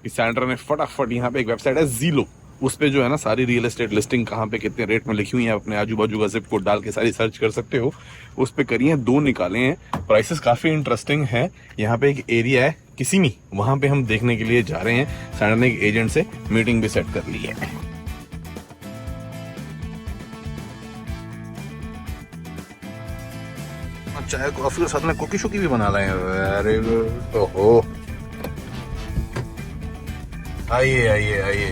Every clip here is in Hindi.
कि सैंड्रा ने फटाफट, यहाँ पे एक वेबसाइट है ज़ीलो, उस पे जो है ना सारी रियल एस्टेट लिस्टिंग कहाँ पे कितने रेट में लिखी हुई है, अपने आजू बाजू का जिप कोड डाल के सारी सर्च कर सकते हो। उस पे करिए, 2 निकाले हैं, प्राइसेस काफ़ी इंटरेस्टिंग है। यहाँ पे एक एरिया है किसीमी, वहाँ पे हम देखने के लिए जा रहे हैं। सैंड्रा ने एक एजेंट से मीटिंग भी सेट कर ली है। चाय कॉफी के साथ में कुकी शुकी भी बना रहे हैं। अरे तो हो, आइए आइए आइए।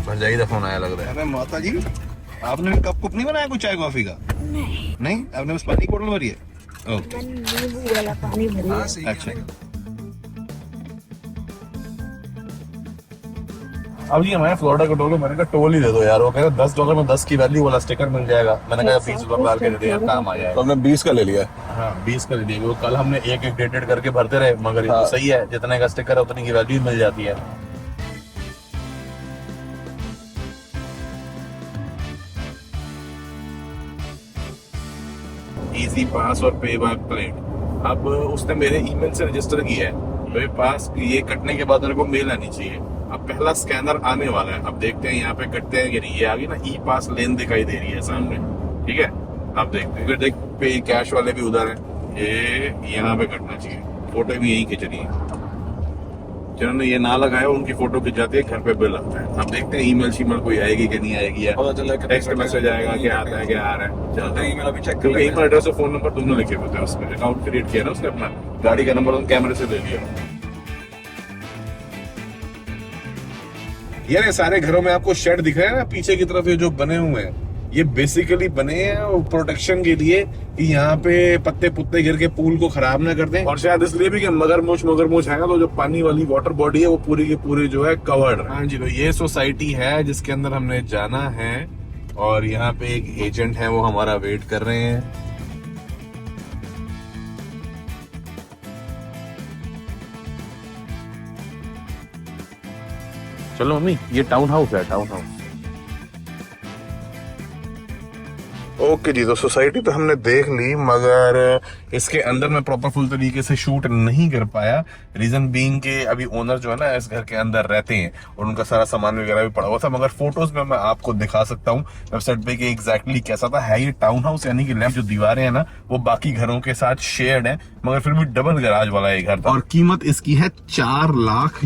भरजाई का फोन आया लग रहा है। अरे माता जी, आपने भी कप कुप नहीं बनाया कुछ चाय कॉफी का? नहीं, आपने बस पानी की बोतल भरी है। ओके, नींबू वाला पानी भरी है। अच्छा। अब जी हमारे फ्लोरिडा का टोल, मैंने कहा टोल ही दे दो यार। वो कह रहे $10 में 10 की वैल्यू वाला स्टिकर मिल जाएगा। मैंने कहा $20 डाल के दे दिया, काम आ तो जाएगा। हमने 20 का ले लिया। हाँ 20 का दे दिया। वो कल हमने एक एक डेटेड करके भरते रहे, मगर ये तो सही है, जितने का स्टिकर है उतनी की वैल्यू मिल जाती है। इजी पास और पे बाय प्लेट। अब उसने मेरे ईमेल से रजिस्टर किया है, मेरे पास ये कटने के बाद मेरे को मेल आनी चाहिए। अब पहला स्कैनर आने वाला है, अब देखते हैं यहाँ पे कटते हैं कि नहीं। ये आ गई ना ई पास लेन दिखाई दे रही है सामने, ठीक है। अब देखते हैं, देख पे कैश वाले भी उधर है, ये यहाँ पे कटना चाहिए। फोटो भी यही खिंच रही है, जिन्होंने ये ना लगाया उनकी फोटो खिंच जाती है, घर पे बिल आता है। अब देखते हैं ईमेल शीमेल कोई आएगी कि नहीं आएगी, या टेक्स्ट मैसेज आएगा क्या आता है, क्या आ रहा है। चलते हैं ईमेल अभी चेक, क्योंकि ईमेल एड्रेस और फोन नंबर दोनों लिखे होते हैं उसमें। अकाउंट क्रिएट किया ना उसने अपना, गाड़ी का नंबर कैमरे से ले लिया। यार ये सारे घरों में आपको शेड दिख रहे हैं ना पीछे की तरफ, ये जो बने हुए हैं, ये बेसिकली बने हैं प्रोटेक्शन के लिए, कि यहाँ पे पत्ते पुत्ते गिर के पूल को खराब ना कर दें। और शायद इसलिए भी कि मगरमुछ है ना, तो जो पानी वाली वाटर बॉडी है वो पूरी की पूरी जो है कवर्ड। हाँ जी, तो ये सोसाइटी है जिसके अंदर हमने जाना है, और यहाँ पे एक एजेंट है, वो हमारा वेट कर रहे हैं। चलो मम्मी, ये टाउन हाउस है, टाउन हाउस। ओके जी, तो सोसाइटी तो हमने देख ली, मगर इसके अंदर मैं प्रॉपर फुल तरीके से शूट नहीं कर पाया। रीजन बीइंग के अभी ओनर जो है ना इस घर के अंदर रहते हैं, और उनका सारा सामान वगैरह भी पड़ा हुआ था। मगर फोटोज में मैं आपको दिखा सकता हूँ वेबसाइट पे कि एग्जैक्टली कैसा था। है ये टाउन हाउस, यानी कि लेफ्ट जो दीवारें हैं ना वो बाकी घरों के साथ शेयर्ड है, मगर फिर भी डबल गैराज वाला ये घर था। और कीमत इसकी है $4 लाख।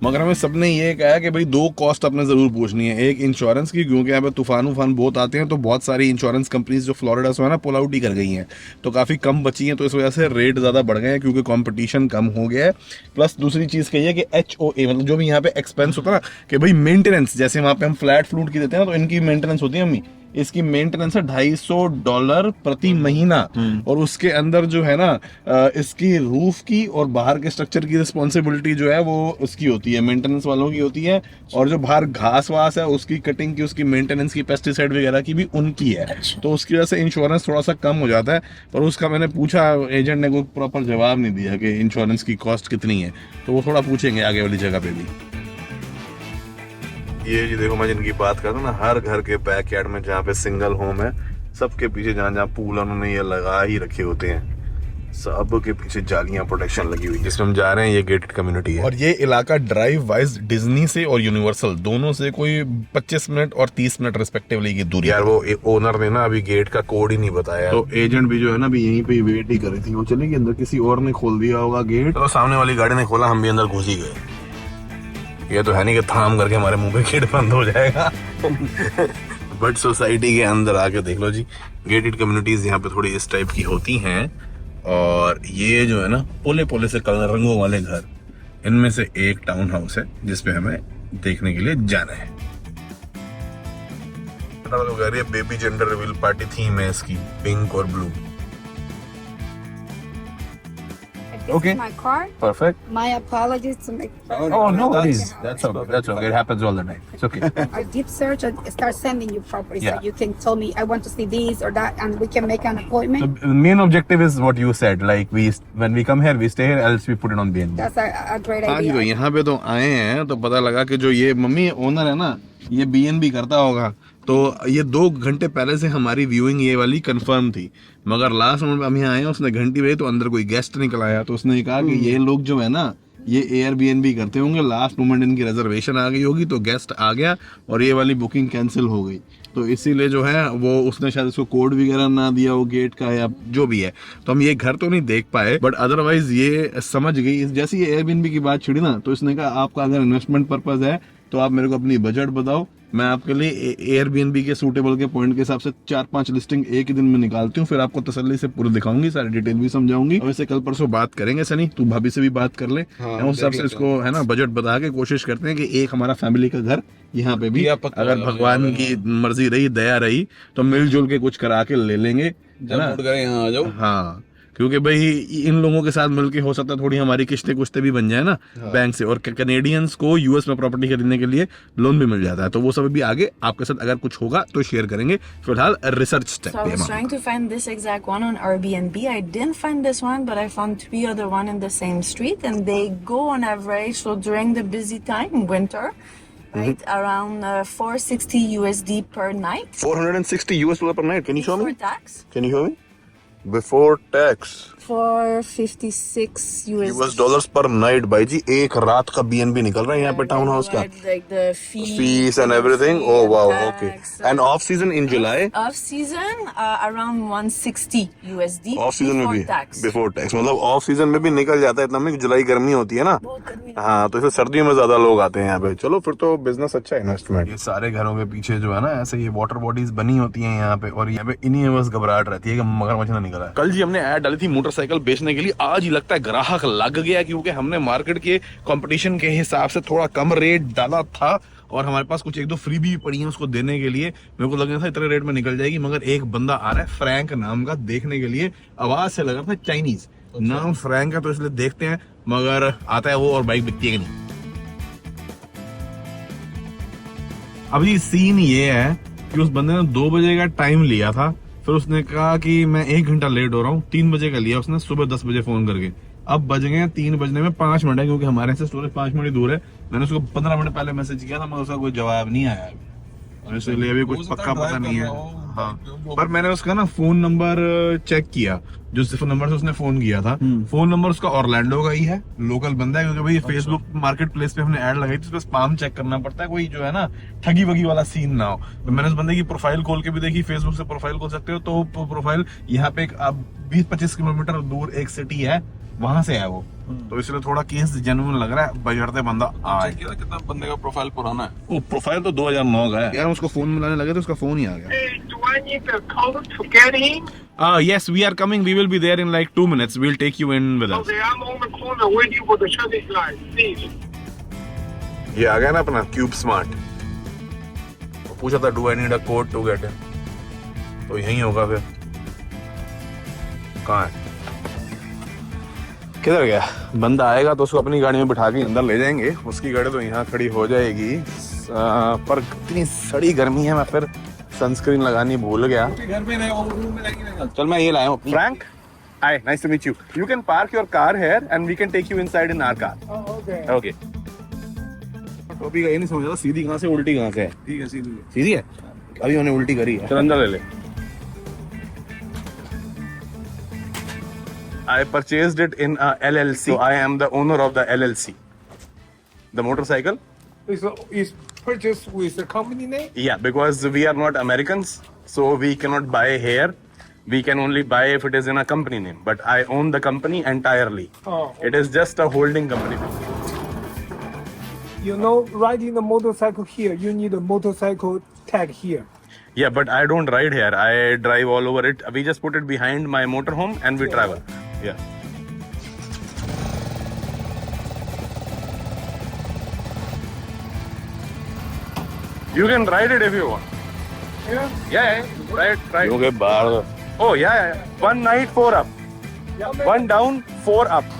मगर हमें सबने ये कहा कि भाई 2 कॉस्ट अपने जरूर पूछनी है। एक इंश्योरेंस की, क्योंकि यहाँ पे तूफान उफान बहुत आते हैं, तो बहुत सारी इंश्योरेंस कंपनीज जो फ्लोरिडा से है ना पुल आउट ही कर गई हैं, तो काफ़ी कम बची हैं, तो इस वजह से रेट ज़्यादा बढ़ गए हैं, क्योंकि कंपटीशन कम हो गया है। प्लस दूसरी चीज़ कही है कि HOA, मतलब जो भी यहाँ पे एक्सपेंस होता है ना, कि भाई मेंटेनेंस, जैसे वहाँ पे हम फ्लैट फ्लूट की देते हैं ना, तो इनकी मेंटेनेंस होती है अम्मी, इसकी मेंटेनेंस है $250 प्रति महीना। और उसके अंदर जो है ना इसकी रूफ की और बाहर के स्ट्रक्चर की रिस्पॉन्सिबिलिटी जो है वो उसकी होती है, मेंटेनेंस वालों की होती है। और जो बाहर घास वास है उसकी कटिंग की, उसकी मेंटेनेंस की, पेस्टिसाइड वगैरह की भी उनकी है। तो उसकी वजह से इंश्योरेंस थोड़ा सा कम हो जाता है। पर उसका मैंने पूछा, एजेंट ने कोई प्रॉपर जवाब नहीं दिया कि इंश्योरेंस की कॉस्ट कितनी है, तो वो थोड़ा पूछेंगे आगे वाली जगह पे भी। ये जी देखो, मैं जिनकी बात कर रहा हूँ ना, हर घर के बैकयार्ड में जहाँ पे सिंगल होम है, सबके पीछे जहाँ जहाँ पूल उन्होंने ये लगा ही रखे होते हैं, सब के पीछे जालियां प्रोटेक्शन लगी हुई। जिसमें हम जा रहे हैं ये गेटेड कम्युनिटी है, और ये इलाका ड्राइव वाइज डिज्नी से और यूनिवर्सल दोनों से कोई 25 मिनट और 30 मिनट रिस्पेक्टिवली की दूरी। यार वो ओनर ने ना अभी गेट का कोड ही नहीं बताया, तो एजेंट भी जो है ना अभी यहीं पे वेट ही कर रही थी। वो चलेगी अंदर, किसी और ने खोल दिया होगा गेट, तो सामने वाली गाड़ी ने खोला, हम भी अंदर घुस ही गए। ये तो है नहीं कि थाम करके हमारे मुंह पे गेट बंद हो जाएगा। बट सोसाइटी के अंदर आके देख लो जी, गेटेड कम्युनिटीज यहाँ पे थोड़ी इस टाइप की होती हैं। और ये जो है ना पोले पोले से कलर रंगों वाले घर, इनमें से एक टाउन हाउस है जिसपे हमें देखने के लिए जाना है। Baby gender reveal party theme है इसकी, पिंक और blue. This Okay. is my card. Perfect. My apologies to make Oh no worries. That's okay. That's okay. It happens all the time. It's okay. a deep search and start sending you properties. Yeah. So you can tell me I want to see these or that, and we can make an appointment. So the main objective is what you said. Like when we come here, we stay here. Else we put it on BNB. That's a great हाँ जी, idea. तो यहाँ पे तो आए हैं, तो पता लगा कि जो ये मम्मी ओनर है ना, ये BNB करता होगा। तो ये 2 घंटे पहले से हमारी व्यूइंग ये वाली कंफर्म थी, मगर लास्ट मोमेंट पे हम यहाँ आए हैं, उसने घंटी बजी तो अंदर कोई गेस्ट निकल आया, तो उसने कहा कि ये लोग जो है ना ये एयरबीएनबी करते होंगे, लास्ट मोमेंट इनकी रिजर्वेशन आ गई होगी तो गेस्ट आ गया और ये वाली बुकिंग कैंसिल हो गई, तो इसीलिए जो है वो उसने शायद इसको कोड वगैरह ना दिया हो गेट का या जो भी है, तो हम ये घर तो नहीं देख पाए, बट अदरवाइज ये समझ गई। जैसे ये एयरबीएनबी की बात छिड़ी ना, तो इसने कहा आपका अगर इन्वेस्टमेंट पर्पज है तो आप मेरे को अपनी बजट बताओ, मैं आपके लिए एयरबीएनबी के सूटेबल के पॉइंट के हिसाब से 4-5 लिस्टिंग एक ही दिन में निकालती हूँ, फिर आपको तसल्ली से पूरा दिखाऊंगी, सारी डिटेल भी समझाऊंगी। वैसे कल परसों बात करेंगे सनी, तू भाभी से भी बात कर ले, उस हिसाब से इसको है ना बजट बता के कोशिश करते हैं कि एक हमारा फैमिली का घर यहाँ पे भी अगर भगवान की मर्जी रही, दया रही, तो मिलजुल के कुछ करा के ले लेंगे, है ना? यहाँ आ जाओ। हाँ, क्योंकि भाई इन लोगों के साथ मिलके हो सकता है थोड़ी हमारी किस्तें कुश्ते भी बन जाए ना बैंक से, और कैनेडियंस को यूएस में प्रॉपर्टी खरीदने के लिए लोन भी मिल जाता है, तो वो सब भी आगे आपके साथ अगर कुछ होगा तो शेयर करेंगे। फिलहाल research step So I was trying to find this exact one on Airbnb. I didn't find this one, but I found 3 other one in the same street, and they go on average. So during the busy time, winter, right, around 460 USD per night 460 US per night. Can you show me? before tax. Can you show me? Before tax. For 56 US dollars पर नाइट भाई जी, एक रात का बीएनबी निकल रहा है यहाँ पे टाउन हाउस का, like the fees and everything. Oh wow, okay. End off season in July, Off season, around 160 USD off season में before भी tax. बिफोर टैक्स, मतलब ऑफ सीजन में भी निकल जाता है इतना में, जुलाई गर्मी होती है ना, बहुत गर्मी हाँ, तो इसलिए सर्दियों में ज्यादा लोग आते हैं यहाँ पे। चलो फिर तो बिजनेस अच्छा है, इन्वेस्टमेंट। ये सारे घरों के पीछे जो है ना ऐसे ये वाटर बॉडीज बनी होती हैं यहाँ पे, और यहाँ पे इन्हीं में बस घबराहट रहती है कि मगरमच्छ ना निकला है। कल जी हमने ऐड डाली थी मोटरसाइकिल बेचने के लिए, आज ही लगता है ग्राहक लग गया, क्योंकि हमने मार्केट के कंपटीशन के हिसाब से थोड़ा कम रेट डाला था, और हमारे पास कुछ 1-2 फ्री भी पड़ी हैं उसको देने के लिए। मेरे को लग रहा था इतने रेट में निकल जाएगी, मगर एक बंदा आ रहा है फ्रैंक नाम का देखने के लिए, आवाज से लग रहा था चाइनीज नाम फ्रैंक है, तो इसलिए देखते हैं, मगर आता है वो और बाइक बिकती है कि नहीं। अभी सीन ये है कि उस बंदे ने 2 बजे का टाइम लिया था, फिर उसने कहा कि मैं 1 घंटा लेट हो रहा हूँ, 3 बजे का लिया उसने सुबह 10 बजे फोन करके। अब बज गए 3 बजने में 5 मिनट है, क्योंकि हमारे से स्टोरेज 5 मिनट दूर है। मैंने उसको 15 मिनट पहले मैसेज किया था, मगर उसका कोई जवाब नहीं आया अभी, और इसलिए अभी कुछ पक्का पता नहीं है। हाँ, पर मैंने उसका ना फोन नंबर चेक किया, जो सिर्फ नंबर से उसने फोन किया था, फोन नंबर उसका ऑरलैंडो का ही है, लोकल बंदा है, क्योंकि भाई फेसबुक मार्केट प्लेस पे हमने ऐड लगाई थी, उस पर स्पैम चेक करना पड़ता है, कोई जो है ना ठगी वगी वाला सीन ना हो। तो मैंने उस बंदे की प्रोफाइल खोल के भी देखी, फेसबुक से प्रोफाइल खोल सकते हो, तो प्रोफाइल यहाँ पे 20-25 किलोमीटर दूर एक सिटी है, वहां से है वो, तो इसलिए थोड़ा केस जेन्युइन लग रहा है, बजरते बंदा आए। कितना बंदे का प्रोफाइल पुराना है? वो प्रोफाइल तो 2009 का है यार, उसको फोन मिलाने लगे तो उसका फोन ही आ गया। Hey, do I need the code to get in? Yes, we are coming. We will be there in like 2 minutes. We'll take you in with us. Okay, I'm on the corner with you for the traffic light, please. ये आ गया ना अपना क्यूब स्मार्ट। पूछा था do I need a code to get in, तो यही होगा फिर। कहाँ है, किधर गया? बंदा आएगा तो उसको अपनी गाड़ी में बिठा के अंदर ले जाएंगे, उसकी गाड़ी तो यहाँ खड़ी हो जाएगी। पर इतनी सड़ी गर्मी है, मैं फिर सनस्क्रीन लगानी भूल गया। घर में रहे रूम में रहेंगे। चल मैं ये लाया हूँ। Frank, hi, nice to meet you. You can park your car here and we can take you inside in our car. Okay. टोपी का ये नहीं समझ रहा सीधी कहाँ से उल्टी कहाँ से है। ठीक है, सीधी सीधी है, अभी उन्हें उल्टी करी है। चल अंदर ले ले। I purchased it in a LLC. So I am the owner of the LLC. The motorcycle? Is purchased with the company name? Yeah, because we are not Americans, so we cannot buy here. We can only buy if it is in a company name. But I own the company entirely. Oh. It is just a holding company. You know, riding the motorcycle here, you need a motorcycle tag here. Yeah, but I don't ride here. I drive all over it. We just put it behind my motorhome and we travel. Yeah. You can ride it if you want. Yeah? Yeah. Right. क्योंकि बाहर Oh, yeah. 1 night, 4 up. Yeah, 1 down, 4 up.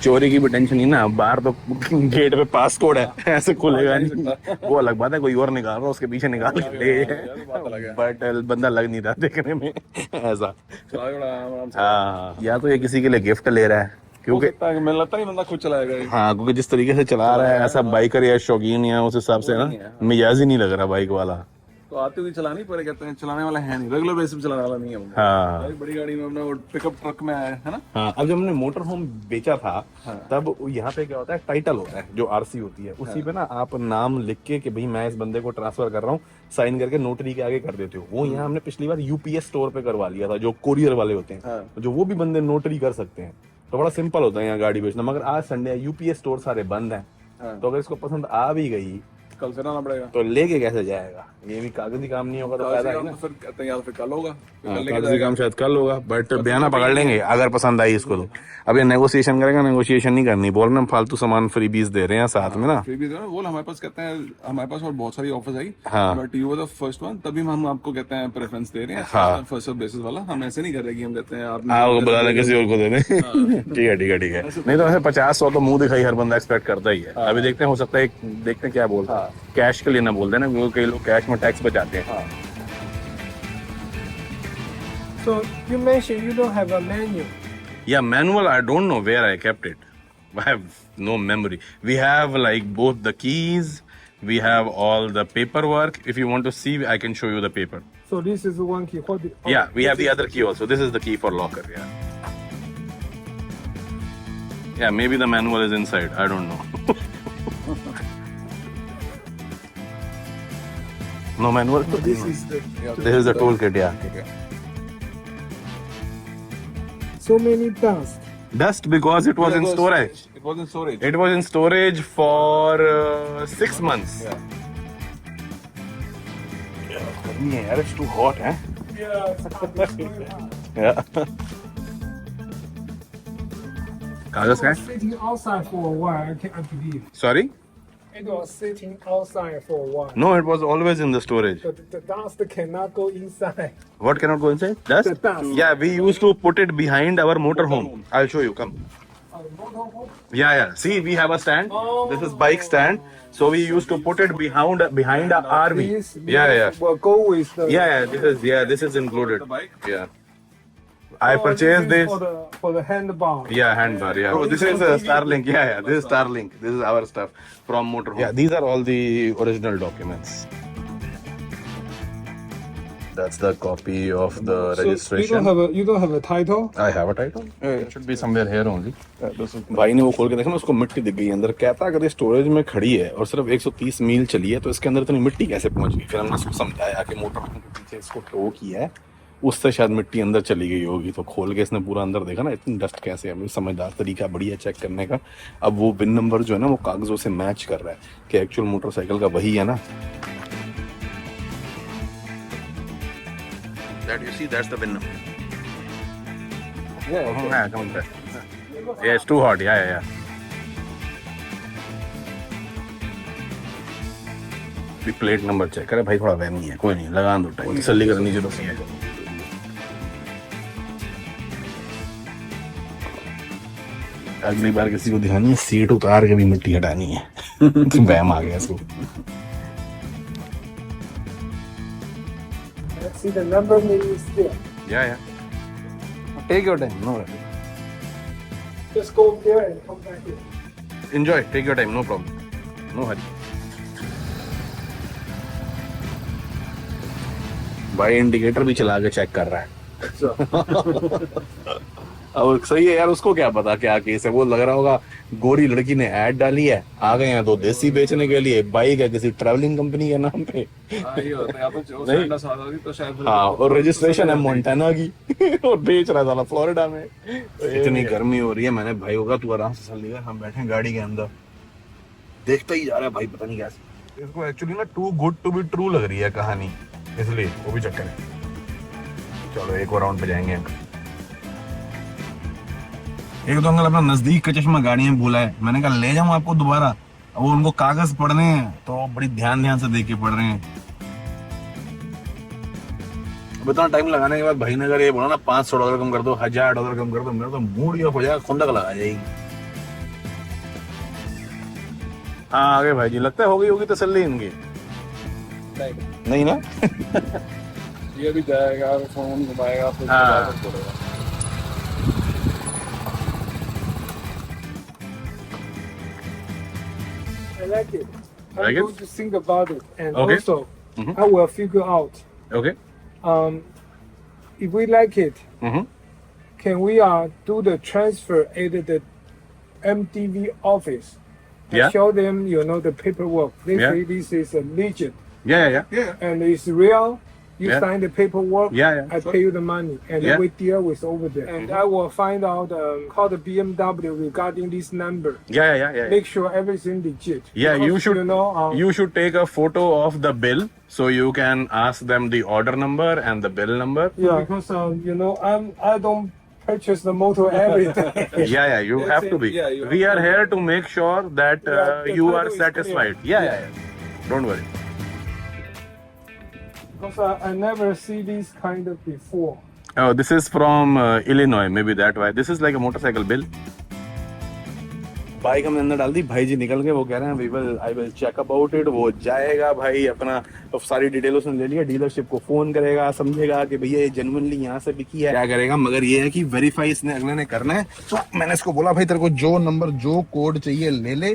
चोरी की भी टेंशन नहीं ना, बाहर तो गेट पे पासकोड है, ऐसे खुलेगा नहीं। वो अलग बात है, कोई और निकाल रहा उसके पीछे निकाल के ले, बट बंदा लग नहीं रहा देखने में ऐसा। हाँ, या तो ये किसी के लिए गिफ्ट ले रहा है क्योंकि मुझे लगता नहीं बंदा खुद चलाएगा ये। हाँ, क्योंकि जिस तरीके से चला रहा है ऐसा बाइकर या शौकीन या उस हिसाब से ना मिजाज ही नहीं लग रहा बाइक वाला। तो आते हुए चलानी पड़े, कहते हैं चलाने वाला है नहीं, रेगुलर बेसिस पे चलाने वाला नहीं है बंदा। हाँ भाई बड़ी गाड़ी में अपना वो पिकअप ट्रक में आया है ना। हाँ, अब जब हमने मोटर होम बेचा था तब यहाँ पे क्या होता है, टाइटल होता है जो आरसी होती है, उसी पे ना आप नाम लिख के कि भाई मैं इस बंदे को ट्रांसफर कर रहा हूँ, साइन करके नोटरी के आगे कर देते हो। वो यहाँ हमने पिछली बार यूपीएस स्टोर पे करवा लिया था, जो कोरियर वाले होते हैं, जो वो भी बंदे नोटरी कर सकते हैं। तो बड़ा सिंपल होता है यहाँ गाड़ी बेचना। मगर आज संडे है, यूपीएस स्टोर सारे बंद हैं, तो अगर इसको पसंद आ भी गई कल से लाना पड़ेगा। तो लेके कैसे जाएगा? ये भी कागजी काम नहीं होगा तो फायदा है ना। फिर कहते हैं यार फिर कल होगा, फिर कल लेके कागजी जाएगा। काम शायद कल होगा, बट बयाना पकड़ लेंगे अगर पसंद आई इसको तो। अब ये नेगोशिएशन करेगा, नेगोशिएशन नहीं करनी, बोल रहे हम फालतू सामान फ्रीबीज दे रहे हैं साथ में ना। फिर भी तो वो हमारे पास कहते हैं, हमारे पास और बहुत सारी ऑफर्स आई, हाँ। But you were the first one, तभी हम आपको कहते हैं प्रेफरेंस दे रहे हैं। हाँ। फर्स्ट बेसिस वाला हम ऐसे नहीं कर रहे कि हम कहते हैं आप आपको बुला लें किसी और को दे दें। ठीक है ठीक है ठीक है। नहीं तो वैसे 50-100 तो मुंह दिखाई हर बंदा एक्सपेक्ट करता ही है। अभी देखते हैं, हो सकता है देखते हैं क्या बोलता है। कैश के लिए ना बोल देना, क्योंकि कई लोग कैश में टैक्स बचाते हैं। So you mentioned you don't have a menu. Yeah, manual, I don't know where I kept it. I have no memory. We have like both the keys, we have all the paperwork. If you want to see, I can show you the paper. So this is one key. Yeah, we have the other key also. This is the key for locker, yeah. Yeah, maybe the manual is inside. I don't know. No manual? This is the This is the toolkit, yeah. so many dust. Dust because it was in storage. It was in storage. It was in storage for 6 months. Yeah, it's too hot, eh? Yeah. कागज का है? Sitting outside for a while, I can't believe. Sorry? It was sitting outside for a while. No, it was always in the storage. But the dust cannot go inside. What cannot go inside? Dust? The dust. Yeah, we used to put it behind our motorhome. I'll show you. Come. Yeah, yeah. See, we have a stand. This is bike stand. So we used to put it behind a RV. This Yeah. will go with the. This is included. The bike? Yeah. I purchased this this. is for the handbar. Yeah, handbar. Yeah. Oh, this is Starlink. Yeah. This is Starlink. This is our stuff from motorhome. Yeah, these are all the original documents. That's the copy of the So registration. you don't have a title. I have a title. It should be somewhere here only. भाई ने वो खोल के देखा ना, उसको मिट्टी दिख गई अंदर। कहता अगर ये स्टोरेज में खड़ी है और सिर्फ 130 मील चली है तो इसके अंदर इतनी मिट्टी कैसे पहुंच गई? फिर हमने उसको समझाया कि मोटर के पीछे इसको टो किया है, उससे शायद मिट्टी अंदर चली गई होगी। तो खोल के इसने पूरा अंदर देखा ना, इतनी डस्ट कैसे है। समझदार तरीका बढ़िया चेक करने का। अब वो बिन नंबर जो है ना, वो कागजों से मैच कर रहा है कि एक्चुअल मोटरसाइकिल का वही है ना। That you see, that's the VIN number. Yeah, come on. Yeah, it's too hot. Yeah. भी प्लेट नंबर चेक करे भाई, थोड़ा वहमी है, कोई नहीं, लगा दो टाइम, तसल्ली करनी जरूरी है। अगली बार किसी को दिखानी है, सीट उतार के भी मिट्टी हटानी है। वहम आ गया इसको। Let's see the number maybe is there. Yeah. Take your time, no worry. Just go there and come back here. Enjoy, take your time, no problem, no hurry. भाई इंडिकेटर भी चला के चेक कर रहा है। अब सही है यार, उसको क्या पता क्या केस है। वो लग रहा होगा गोरी लड़की ने ऐड डाली है, आ गए हैं तो देसी बेचने के लिए, बाइक है किसी ट्रैवलिंग कंपनी के नाम पे। हाँ, और रजिस्ट्रेशन है मोंटाना की और बेच रहा था फ्लोरिडा में। इतनी गर्मी हो रही है, मैंने भाई होगा तू आराम से चल लेगा, हम बैठे गाड़ी के अंदर देखता ही जा रहा है भाई, पता नहीं कैसे। इसको एक्चुअली ना too good to be true लग रही है कहानी, इसलिए वो भी चक्कर है। चलो एक और राउंड पे जाएंगे। एक तो अंकल अपना नजदीक का चश्मा गाड़ी में बोला है, मैंने कहा ले जाऊं आपको दोबारा। वो उनको कागज पढ़ने हैं तो बड़ी ध्यान से देख के पढ़ रहे हैं। अब इतना टाइम लगाने के बाद भाई ने अगर ये बोला ना $500 कम कर दो, $1000 कम कर दो, मेरा तो मूड ही ऑफ हो जाएगा, खुंदक लगा जाएगी। हाँ आगे भाई जी, लगता है हो गई होगी तसल्ली इनकी। नहीं ना। ये भी जाएगा, फोन घुमाएगा, फिर like it. I'm Like it? going to think about it, and Okay. also Mhm. I will figure out Okay. if we like it. Mm-hmm. Can we do the transfer at the MTV office? And Yeah. show them, the paperwork. They Yeah. say this is a legit Yeah. and it's real. You Yeah. sign the paperwork. Yeah. I pay you the money, and Yeah. then we deal with over there. And I will find out call the BMW regarding this number. Yeah. Make sure everything legit. Yeah, Because, you should. you You should take a photo of the bill so you can ask them the order number and the bill number. yeah, because I don't purchase the motor every day. Yeah. You That's have to it. be. Yeah, you We have are to here to make sure that Yeah, the you title are is satisfied. clear. Yeah. Don't worry. Because I never see this kind of before. Oh, this is from Illinois. Maybe that why. This is like a motorcycle bill. Bike हमने अंदर डाल दी, भाई जी निकल गए। वो कह रहे हैं I will check about it. वो जाएगा भाई, अपना तो सारी डिटेल उसने ले लिया, डीलरशिप को फोन करेगा, समझेगा कि भैया ये जेन्युइनली यहाँ से बिकी है, क्या करेगा। मगर ये है कि वेरीफाई इसने अगले ने करना है। तो मैंने इसको बोला भाई तेरे को जो नंबर जो कोड चाहिए ले ले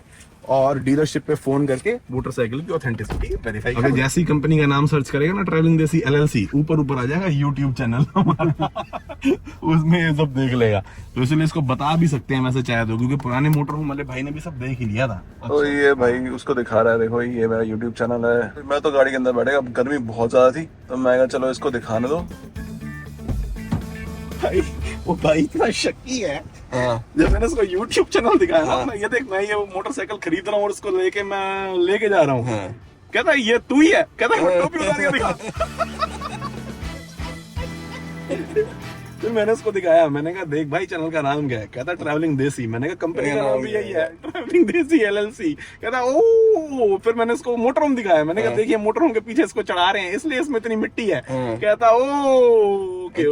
और डीलरशिप पे फोन करके मोटरसाइकिल की ऑथेंटिसिटी वेरीफाई। अगर जैसी कंपनी का नाम सर्च करेगा ना, ट्रैवलिंग देसी LLC, ऊपर आ जाएगा यूट्यूब चैनल हमारा उसमें ये सब देख लेगा। तो इसलिए इसको बता भी सकते हैं वैसे चाहे तो, क्योंकि पुराने मोटर होम वाले भाई ने भी सब देख ही लिया था। तो ये भाई उसको दिखा रहा है, देखो ये मेरा YouTube चैनल है। मैं तो गाड़ी के अंदर बैठेगा, गर्मी बहुत ज्यादा थी तो मैं कहा चलो इसको दिखाने दो। भाई वो भाई इतना शक्की है। हाँ। जब मैंने उसको YouTube चैनल दिखाया ना, मैं ये देख मैं ये मोटरसाइकिल खरीद रहा हूँ और उसको मैं लेके जा रहा हूँ। कहता है ये तू ही है, कहता है टोपी उतार के दिखा। फिर मैंने उसको दिखाया, मैंने कहा देख भाई चैनल का नाम क्या है। कहता ट्रैवलिंग देसी। मैंने कहा कंपनी का नाम भी यही है, ट्रैवलिंग देसी LLC। कहता ओ। फिर मैंने उसको मोटर होम दिखाया, मैंने कहा देखिए मोटर होम के पीछे इसको चढ़ा रहे हैं इसलिए इसमें इतनी मिट्टी है। कहता ओके।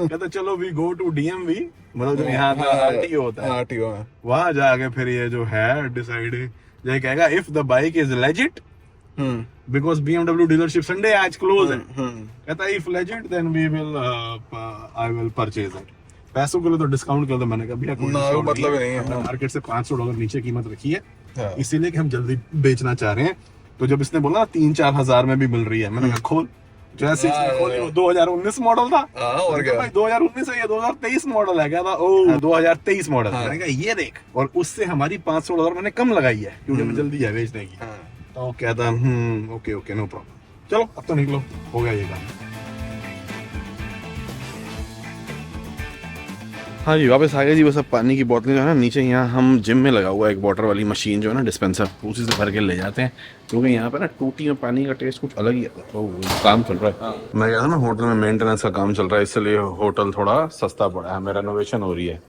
कहता चलो वी गो टू DMV, मतलब जो यहाँ का RTO होता है, RTO है। वहां जाके फिर ये जो है डिसाइड ये कहेगा if the bike is legit, because BMW dealership Sunday आज क्लोज है। कहता है if legit then we will I will purchase it. पैसों के लिए तो डिस्काउंट कर दो। मैंने कहा भैया कोई डिस्काउंट मतलब नहीं है। हमने मार्केट से $500 नीचे कीमत रखी है, हाँ। इसीलिए कि हम जल्दी बेचना चाह रहे हैं। तो जब इसने बोला 3-4 हजार में भी मिल रही है, मैंने कहा खोल। जैसे इसने खोली, वो 2019 मॉडल था। और क्या? भाई 2019 है, ये 2023 मॉडल है। क्या था? ओ 2023 मॉडल। मैंने कहा ये देख, और उससे हमारी $500 मैंने कम लगाई है क्योंकि हमें जल्दी है बेचने की। तो कहता ओके नो प्रॉब्लम, चलो अब तो निकलो, हो गया ये काम। हाँ जी वापस आ गया जी। बस अब पानी की बोतलें जो है ना, नीचे यहाँ हम जिम में लगा हुआ है एक वाटर वाली मशीन जो है ना, डिस्पेंसर, उसी से भर के ले जाते हैं, क्योंकि यहाँ पे ना टूटी में पानी का टेस्ट कुछ अलग ही है। तो काम चल रहा है। मैं कहा था ना होटल में मेंटेनेंस का काम चल रहा है, इसलिए होटल थोड़ा सस्ता पड़ा है, हमें रेनोवेशन हो रही है।